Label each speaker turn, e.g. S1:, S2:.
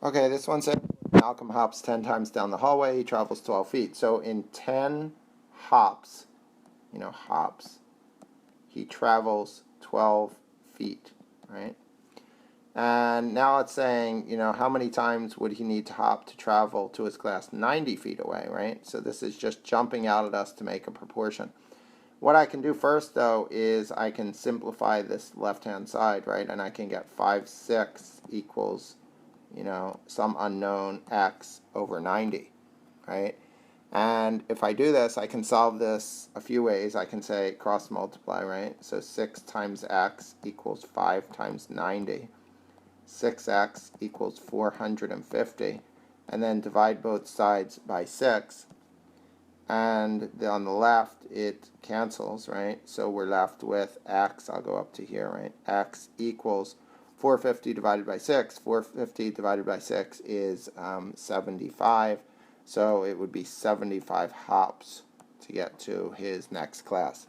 S1: Okay, this one says Malcolm hops 10 times down the hallway. He travels 12 feet. So in 10 hops, hops, he travels 12 feet, right? And now it's saying, how many times would he need to hop to travel to his class 90 feet away, right? So this is just jumping out at us to make a proportion. What I can do first, though, is I can simplify this left-hand side, right? And I can get 5, 6 equals, some unknown x over 90, right? And if I do this, I can solve this a few ways. I can say cross multiply, right? So 6 times x equals 5 times 90. 6x equals 450. And then divide both sides by 6. And on the left, it cancels, right? So we're left with x. I'll go up to here, right? X equals 450 divided by 6. 450 divided by 6 is 75. So it would be 75 hops to get to his next class.